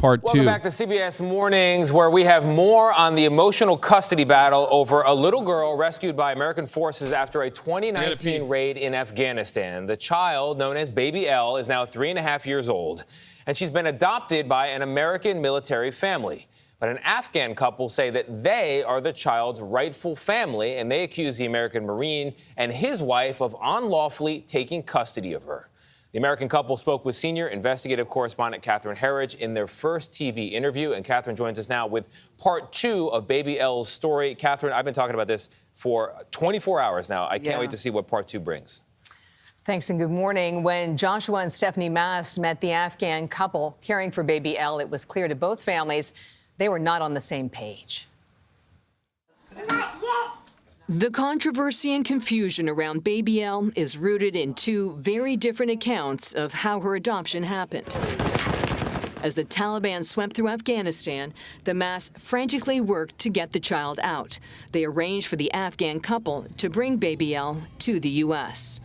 part 2. Welcome back to CBS Mornings, where we have more on the emotional custody battle over a little girl rescued by American forces after a 2019 raid in Afghanistan. The child, known as Baby L, is now 3.5 years old, and she's been adopted by an American military family. But an Afghan couple say that they are the child's rightful family, and they accuse the American Marine and his wife of unlawfully taking custody of her. The American couple spoke with senior investigative correspondent Catherine Herridge in their first TV interview, and Catherine joins us now with part 2 of Baby L's story. Catherine, I've been talking about this for 24 hours now. I can't wait to see what part 2 brings. Thanks and good morning. When Joshua and Stephanie Mast met the Afghan couple caring for Baby L, it was clear to both families they were not on the same page. The controversy and confusion around Baby L is rooted in 2 very different accounts of how her adoption happened. As the Taliban swept through Afghanistan, the Masts frantically worked to get the child out. They arranged for the Afghan couple to bring Baby L to the U.S.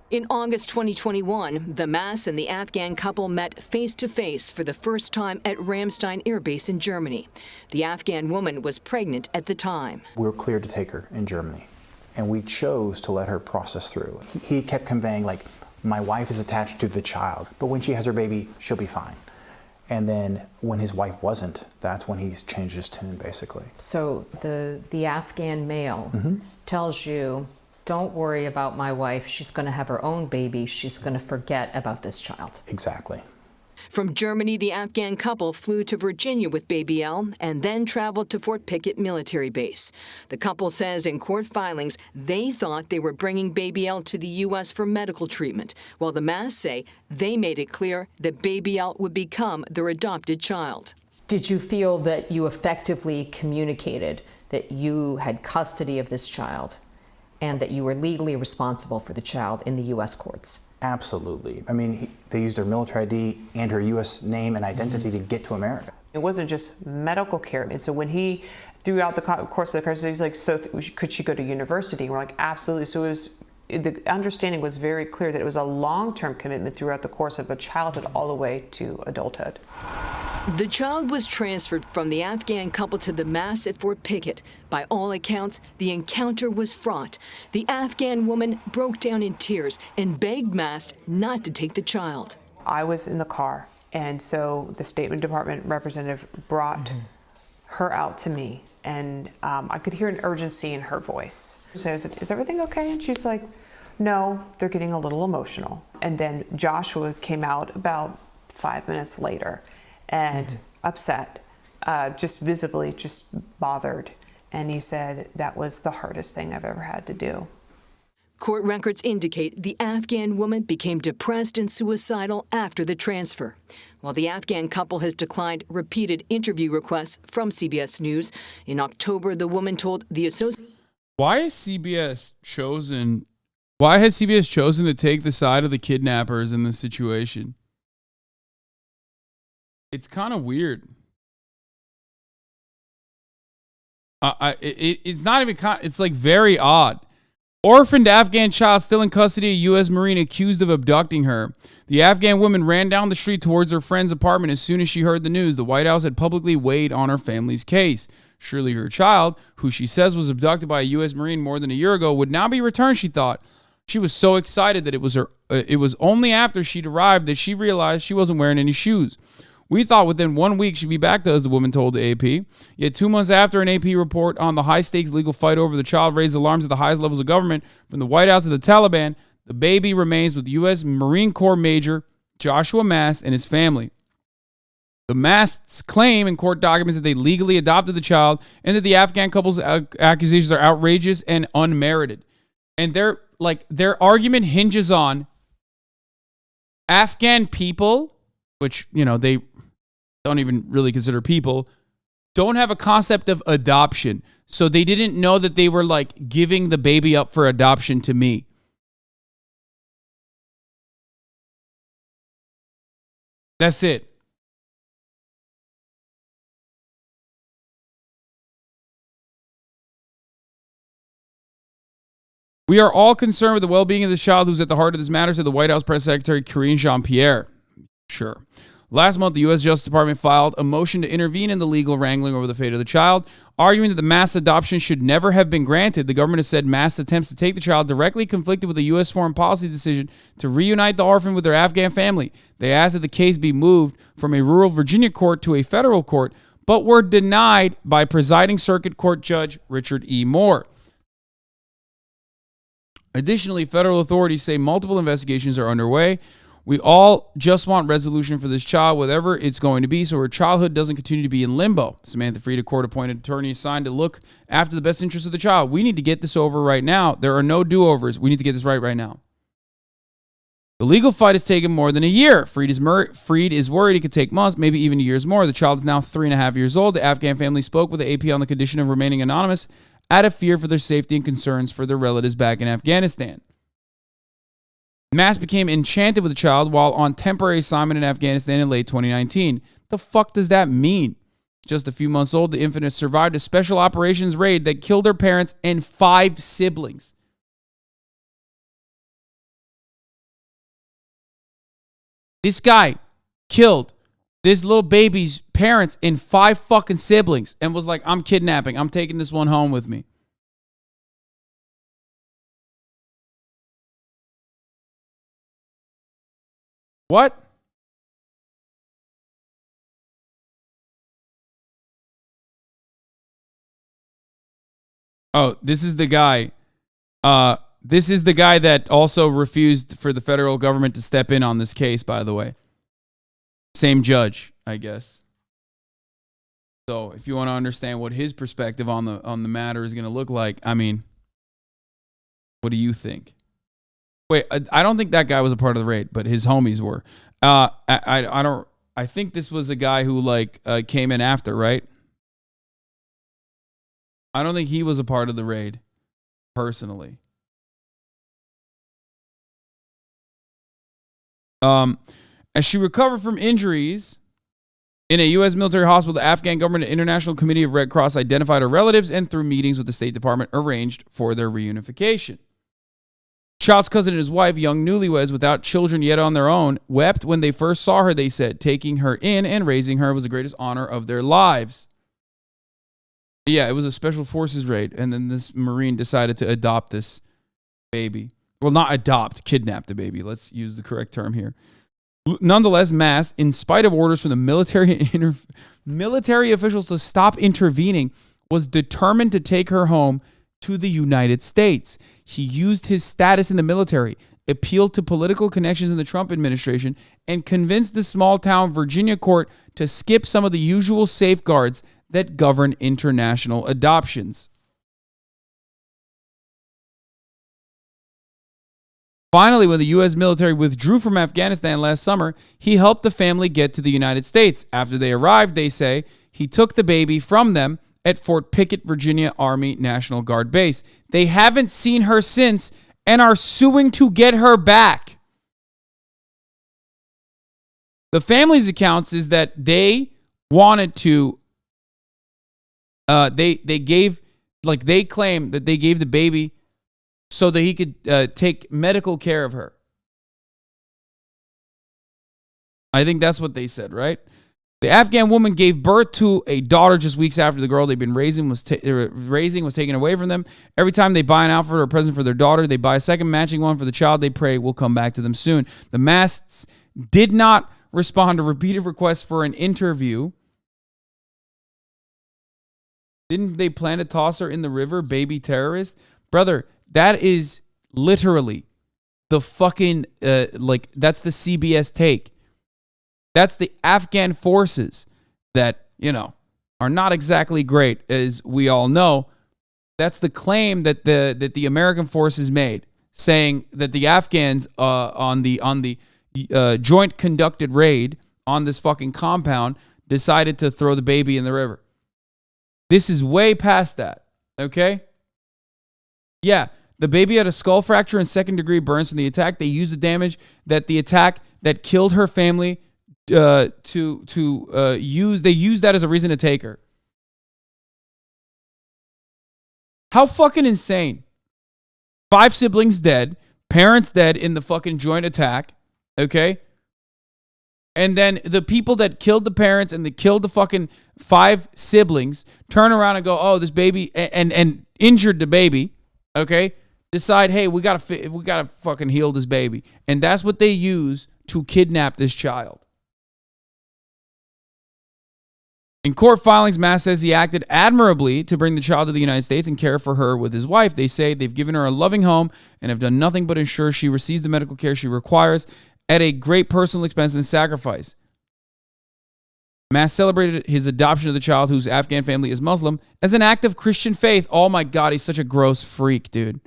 In August 2021, the Masts and the Afghan couple met face-to-face for the first time at Ramstein Air Base in Germany. The Afghan woman was pregnant at the time. We were cleared to take her in Germany, and we chose to let her process through. He kept conveying, like, my wife is attached to the child, but when she has her baby, she'll be fine. And then when his wife wasn't, that's when he's changed his tune, basically. So the Afghan male tells you, don't worry about my wife. She's going to have her own baby. She's going to forget about this child. Exactly. From Germany, the Afghan couple flew to Virginia with Baby L and then traveled to Fort Pickett military base. The couple says in court filings they thought they were bringing Baby L to the U.S. for medical treatment, while the Masts say they made it clear that Baby L would become their adopted child. Did you feel that you effectively communicated that you had custody of this child and that you were legally responsible for the child in the U.S. courts? Absolutely. I mean, they used her military ID and her U.S. name and identity to get to America. It wasn't just medical care. And so when he, throughout the course of the crisis, he's like, so could she go to university? And we're like, absolutely. So the understanding was very clear that it was a long-term commitment throughout the course of a childhood all the way to adulthood. The child was transferred from the Afghan couple to the Masts at Fort Pickett. By all accounts, the encounter was fraught. The Afghan woman broke down in tears and begged Mast not to take the child. I was in the car, and so the State Department representative brought her out to me, and I could hear an urgency in her voice. So I said, is everything okay? And she's like, no, they're getting a little emotional. And then Joshua came out about 5 minutes later and upset, just visibly just bothered. And he said that was the hardest thing I've ever had to do. Court records indicate the Afghan woman became depressed and suicidal after the transfer. While the Afghan couple has declined repeated interview requests from CBS News, in October the woman told the Associated... Why has CBS chosen to take the side of the kidnappers in this situation? It's kind of weird. It's not even. It's like very odd. Orphaned Afghan child still in custody. A U.S. Marine accused of abducting her. The Afghan woman ran down the street towards her friend's apartment as soon as she heard the news. The White House had publicly weighed on her family's case. Surely her child, who she says was abducted by a U.S. Marine more than a year ago, would now be returned. She thought. She was so excited that it was her. It was only after she'd arrived that she realized she wasn't wearing any shoes. We thought within 1 week she'd be back to us, the woman told the AP. Yet 2 months after an AP report on the high-stakes legal fight over the child raised alarms at the highest levels of government, from the White House to the Taliban, the baby remains with U.S. Marine Corps Major Joshua Mast and his family. The Masts claim in court documents that they legally adopted the child and that the Afghan couple's accusations are outrageous and unmerited. And their argument hinges on Afghan people, which, they don't even really consider people, don't have a concept of adoption. So they didn't know that they were like giving the baby up for adoption to me. That's it. We are all concerned with the well-being of this child who's at the heart of this matter, said the White House Press Secretary Karine Jean-Pierre. Sure. Last month, the U.S. Justice Department filed a motion to intervene in the legal wrangling over the fate of the child, arguing that the mass adoption should never have been granted. The government has said mass attempts to take the child directly conflicted with the U.S. foreign policy decision to reunite the orphan with their Afghan family. They asked that the case be moved from a rural Virginia court to a federal court, but were denied by presiding circuit court judge Richard E. Moore. Additionally, federal authorities say multiple investigations are underway. We all just want resolution for this child, whatever it's going to be, so her childhood doesn't continue to be in limbo. Samantha Fried, a court-appointed attorney assigned to look after the best interest of the child. We need to get this over right now. There are no do-overs. We need to get this right now. The legal fight has taken more than a year. Fried is worried it could take months, maybe even years more. The child is now 3.5 years old. The Afghan family spoke with the AP on the condition of remaining anonymous out of fear for their safety and concerns for their relatives back in Afghanistan. Mass became enchanted with the child while on temporary assignment in Afghanistan in late 2019. The fuck does that mean? Just a few months old, the infant has survived a special operations raid that killed her parents and 5 siblings. This guy killed this little baby's parents and 5 fucking siblings and was like, I'm kidnapping. I'm taking this one home with me. What? Oh, this is the guy. This is the guy that also refused for the federal government to step in on this case, by the way. Same judge, I guess. So if you want to understand what his perspective on the matter is going to look like, I mean, what do you think? Wait, I don't think that guy was a part of the raid, but his homies were. I think this was a guy who came in after, right? I don't think he was a part of the raid, personally. As she recovered from injuries in a U.S. military hospital, the Afghan government and International Committee of Red Cross identified her relatives and through meetings with the State Department arranged for their reunification. Child's cousin and his wife, young newlyweds without children yet on their own, wept when they first saw her, they said. Taking her in and raising her was the greatest honor of their lives. Yeah, it was a special forces raid, and then this Marine decided to adopt this baby. Well, not adopt, kidnap the baby. Let's use the correct term here. Nonetheless, Mass, in spite of orders from the military officials to stop intervening, was determined to take her home to the United States. He used his status in the military, appealed to political connections in the Trump administration, and convinced the small-town Virginia court to skip some of the usual safeguards that govern international adoptions. Finally, when the U.S. military withdrew from Afghanistan last summer, he helped the family get to the United States. After they arrived, they say, he took the baby from them at Fort Pickett, Virginia Army National Guard Base. They haven't seen her since and are suing to get her back. The family's accounts is that they wanted to, they claim that they gave the baby so that he could take medical care of her. I think that's what they said, right? The Afghan woman gave birth to a daughter just weeks after the girl they'd been raising was taken away from them. Every time they buy an outfit or a present for their daughter, they buy a second matching one for the child they pray will come back to them soon. The Masts did not respond to repeated requests for an interview. Didn't they plan to toss her in the river, baby terrorist? Brother, that is literally the fucking, that's the CBS take. That's the Afghan forces that, are not exactly great, as we all know. That's the claim that the American forces made, saying that the Afghans on the joint conducted raid on this fucking compound decided to throw the baby in the river. This is way past that, okay? Yeah, the baby had a skull fracture and second-degree burns from the attack. They used the damage that the attack that killed her family they used that as a reason to take her. How fucking insane. 5 siblings dead, parents dead in the fucking joint attack, okay? And then the people that killed the parents and that killed the fucking 5 siblings turn around and go, oh, this baby, and injured the baby, okay? Decide, hey, we gotta fucking heal this baby. And that's what they use to kidnap this child. In court filings, Mass says he acted admirably to bring the child to the United States and care for her with his wife. They say they've given her a loving home and have done nothing but ensure she receives the medical care she requires at a great personal expense and sacrifice. Mass celebrated his adoption of the child, whose Afghan family is Muslim, as an act of Christian faith. Oh my God, he's such a gross freak, dude.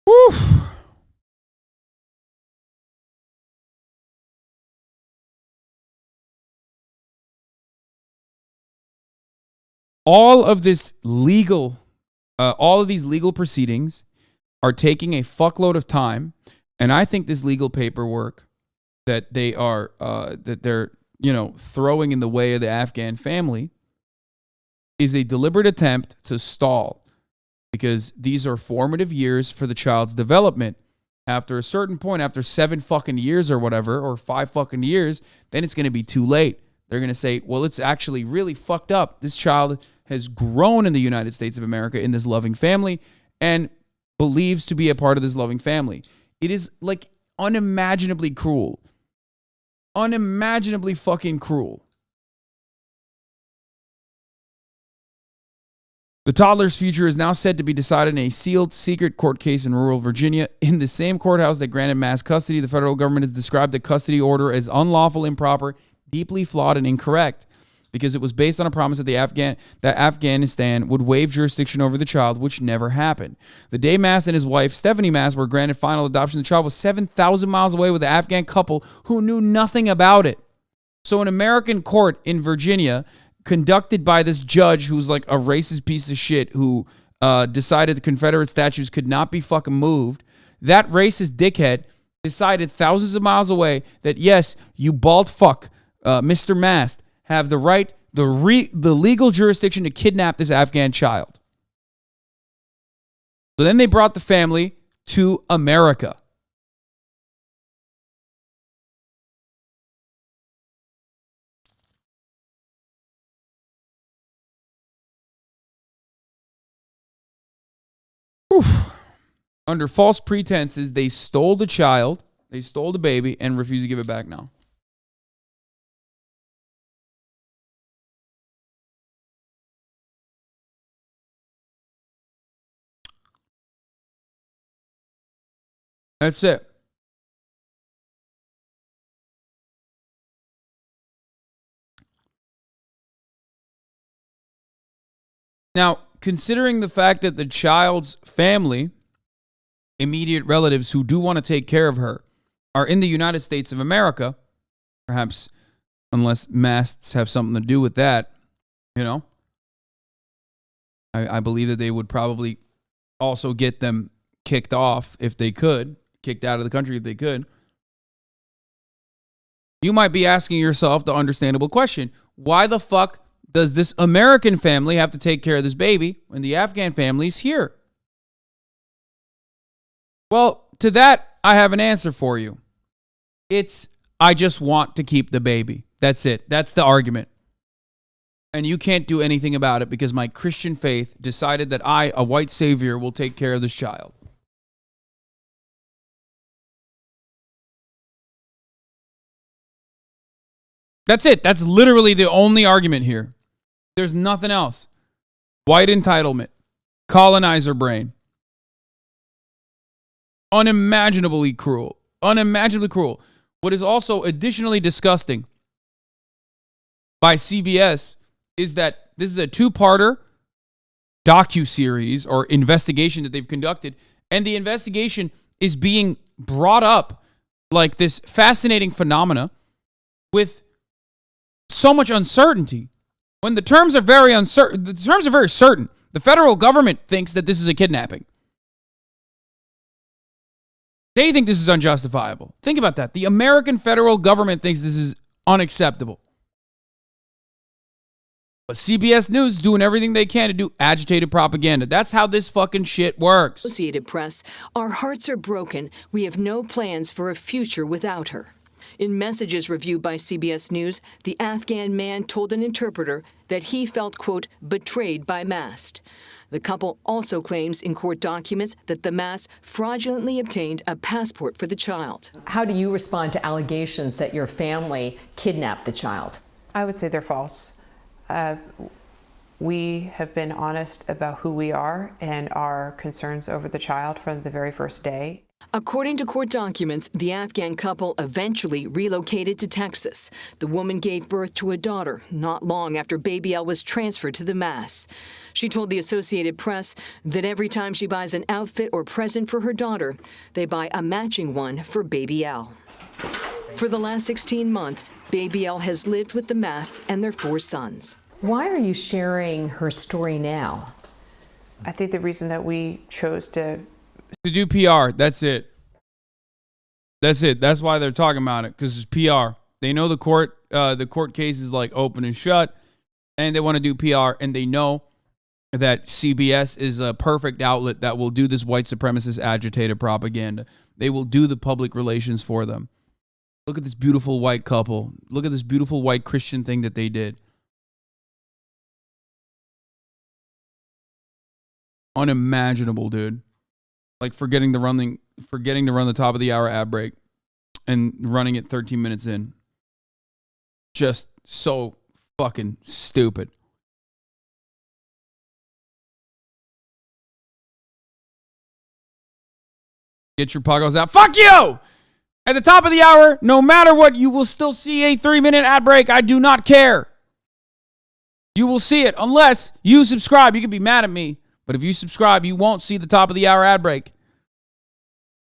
Woo. All of these legal proceedings are taking a fuckload of time, and I think this legal paperwork that they're throwing in the way of the Afghan family is a deliberate attempt to stall, because these are formative years for the child's development. After a certain point, after 7 fucking years or whatever, or 5 fucking years, then it's going to be too late. They're going to say, well, it's actually really fucked up. This child has grown in the United States of America in this loving family and believes to be a part of this loving family. It is like unimaginably cruel. Unimaginably fucking cruel. The toddler's future is now said to be decided in a sealed, secret court case in rural Virginia. In the same courthouse that granted Mass custody, the federal government has described the custody order as unlawful, improper, deeply flawed, and incorrect, because it was based on a promise that Afghanistan would waive jurisdiction over the child, which never happened. The day Mass and his wife, Stephanie Mass, were granted final adoption, the child was 7,000 miles away with an Afghan couple who knew nothing about it. So an American court in Virginia, conducted by this judge who's like a racist piece of shit who decided the Confederate statues could not be fucking moved, that racist dickhead decided thousands of miles away that, yes, you bald fuck, Mr. Mast, have the right, the legal jurisdiction to kidnap this Afghan child. So then they brought the family to America. Whew. Under false pretenses, they stole the child, they stole the baby, and refused to give it back now. That's it. Now, considering the fact that the child's family, immediate relatives who do want to take care of her, are in the United States of America, perhaps unless masts have something to do with that, I believe that they would probably also get them kicked off if they could, kicked out of the country if they could. You might be asking yourself the understandable question, why the fuck does this American family have to take care of this baby when the Afghan family's here? Well, to that, I have an answer for you. It's, I just want to keep the baby. That's it. That's the argument. And you can't do anything about it because my Christian faith decided that I, a white savior, will take care of this child. That's it. That's literally the only argument here. There's nothing else. White entitlement. Colonizer brain. Unimaginably cruel. Unimaginably cruel. What is also additionally disgusting by CBS is that this is a 2-parter docuseries or investigation that they've conducted, and the investigation is being brought up like this fascinating phenomena with so much uncertainty. When the terms are very uncertain, the terms are very certain. The federal government thinks that this is a kidnapping. They think this is unjustifiable. Think about that. The American federal government thinks this is unacceptable. But CBS News is doing everything they can to do agitated propaganda. That's how this fucking shit works. Associated Press, our hearts are broken. We have no plans for a future without her. In messages reviewed by CBS News, the Afghan man told an interpreter that he felt, quote, betrayed by MAST. The couple also claims in court documents that the MAST fraudulently obtained a passport for the child. How do you respond to allegations that your family kidnapped the child? I would say they're false. We have been honest about who we are and our concerns over the child from the very first day. According to court documents, the Afghan couple eventually relocated to Texas. The woman gave birth to a daughter not long after Baby Elle was transferred to the MAST. She told the Associated Press that every time she buys an outfit or present for her daughter, they buy a matching one for Baby Elle. For the last 16 months, Baby Elle has lived with the MASTs and their 4 sons. Why are you sharing her story now? I think the reason that we chose to do PR, that's it. That's it. That's why they're talking about it, because it's PR. They know the court case is like open and shut, and they want to do PR, and they know that CBS is a perfect outlet that will do this white supremacist agitated propaganda. They will do the public relations for them. Look at this beautiful white couple. Look at this beautiful white Christian thing that they did. Unimaginable, dude. Like forgetting to run the top of the hour ad break and running it 13 minutes in. Just so fucking stupid. Get your puggles out. Fuck you! At the top of the hour, no matter what, you will still see a 3-minute ad break. I do not care. You will see it unless you subscribe. You can be mad at me, but if you subscribe, you won't see the top of the hour ad break.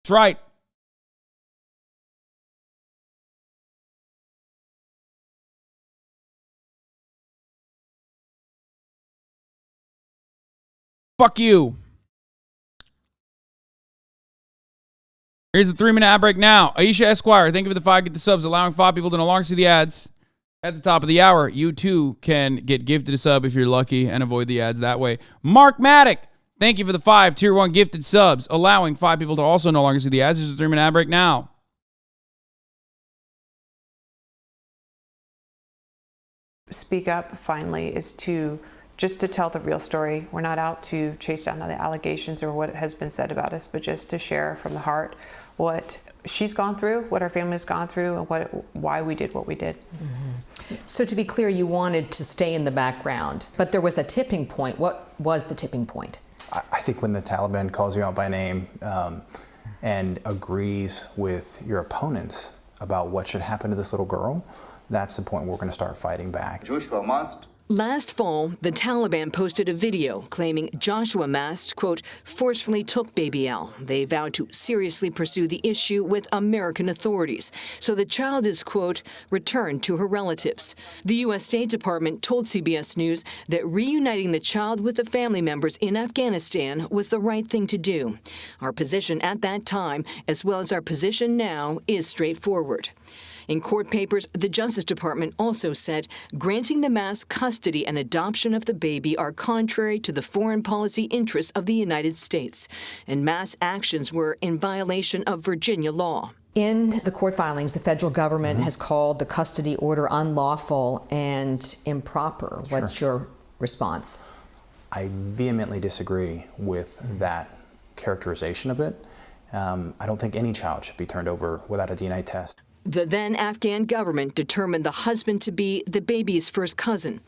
That's right. Fuck you. Here's the 3-minute ad break now. Aisha Esquire, thank you for the 5 get the subs, allowing 5 people to no longer see the ads. At the top of the hour, you too can get gifted a sub if you're lucky and avoid the ads that way. Mark Maddock, thank you for the 5 tier 1 gifted subs, allowing 5 people to also no longer see the ads. Here's the 3-minute ad break now. speak up finally is just to tell the real story. We're not out to chase down the allegations or what has been said about us, but just to share from the heart what she's gone through, what our family's gone through, and why we did what we did. Mm-hmm. So to be clear, you wanted to stay in the background, but there was a tipping point. What was the tipping point? I think when the Taliban calls you out by name and agrees with your opponents about what should happen to this little girl, that's the point where we're going to start fighting back. Joshua must. Last fall, the Taliban posted a video claiming Joshua Mast, quote, forcefully took Baby Elle. They vowed to seriously pursue the issue with American authorities. So the child is, quote, returned to her relatives. The U.S. State Department told CBS News that reuniting the child with the family members in Afghanistan was the right thing to do. Our position at that time, as well as our position now, is straightforward. In court papers, the Justice Department also said granting the Mast custody and adoption of the baby are contrary to the foreign policy interests of the United States, and Mast's actions were in violation of Virginia law. In the court filings, the federal government has called the custody order unlawful and improper. Sure. What's your response? I vehemently disagree with that characterization of it. I don't think any child should be turned over without a DNA test. The then Afghan government determined the husband to be the baby's first cousin.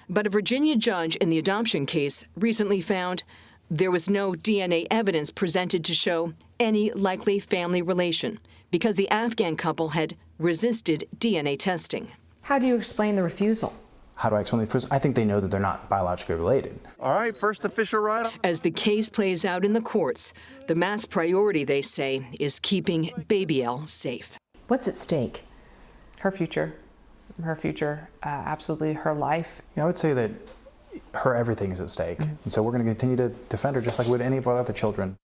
But a Virginia judge in the adoption case recently found there was no DNA evidence presented to show any likely family relation because the Afghan couple had resisted DNA testing. How do you explain the refusal? How do I explain it? First, I think they know that they're not biologically related. All right, first official write-up. As the case plays out in the courts, the Mast priority, they say, is keeping Baby Elle safe. What's at stake? Her future, absolutely her life. I would say that her everything is at stake. And so we're going to continue to defend her just like we would any of our other children.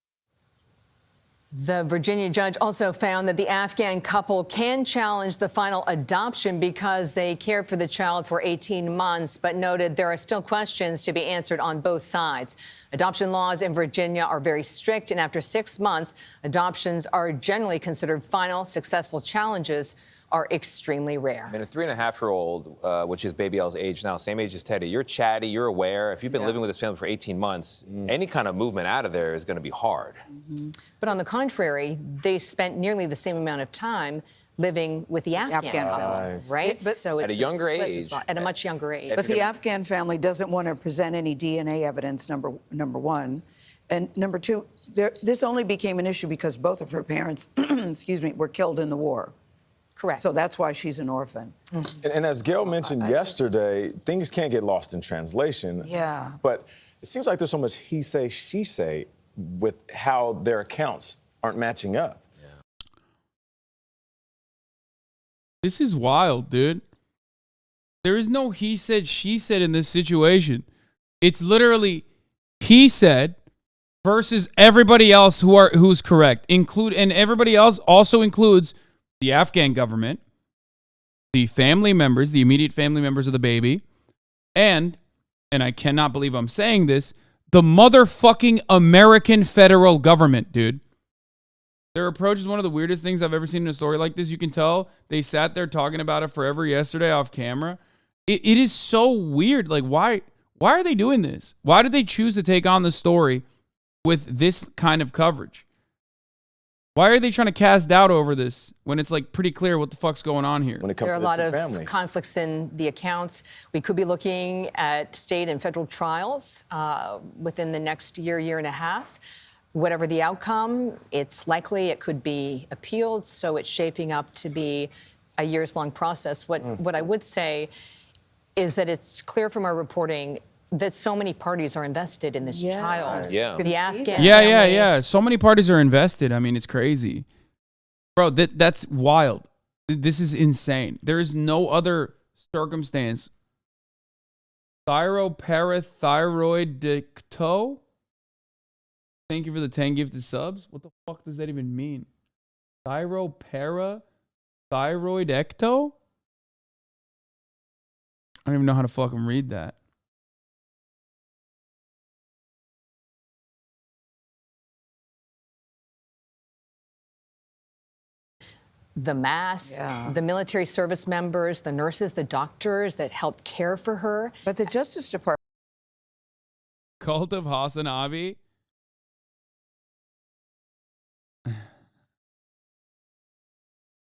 The Virginia judge also found that the Afghan couple can challenge the final adoption because they cared for the child for 18 months, but noted there are still questions to be answered on both sides. Adoption laws in Virginia are very strict, and after 6 months, adoptions are generally considered final. Successful challenges are extremely rare. I mean, a 3.5-year-old, which is Baby L's age now, same age as Teddy, you're chatty, you're aware. If you've been living with this family for 18 months, any kind of movement out of there is going to be hard. But on the contrary, they spent nearly the same amount of time living with the Afghan family, right? But So at a younger age. At a much younger age. But the Afghan family doesn't want to present any DNA evidence, number one. And number two, this only became an issue because both of her parents, excuse me, were killed in the war. Correct. So that's why she's an orphan. And as Gail mentioned yesterday, things can't get lost in translation. Yeah. But it seems like there's so much he say, she say with how their accounts aren't matching up. This is wild, dude. There is no he said, she said in this situation. It's literally he said versus everybody else who's correct. And everybody else also includes the Afghan government, the family members, the immediate family members of the baby, and I cannot believe I'm saying this, the motherfucking American federal government, dude. Their approach is one of the weirdest things I've ever seen in a story like this. You can tell they sat there talking about it forever yesterday off camera. It is so weird. Like, why are they doing this? Why did they choose to take on the story with this kind of coverage? Why are they trying to cast doubt over this when it's like pretty clear what the fuck's going on here? When it comes There are to a lot the of families. conflicts in the accounts. We could be looking at state and federal trials within the next year and a half. Whatever the outcome, it's likely it could be appealed, so it's shaping up to be a years-long process. What I would say is that it's clear from our reporting that so many parties are invested in this child. Yeah. The Afghan Yeah, family. So many parties are invested. I mean, it's crazy. Bro, that's wild. This is insane. There is no other circumstance. Thyroparathyroidecto? Thank you for the 10 gifted subs. What the fuck does that even mean? Thyroparathyroidecto? I don't even know how to fucking read that. The mass, the military service members, the nurses, the doctors that helped care for her. But the Justice Department. Cult of HasanAbi?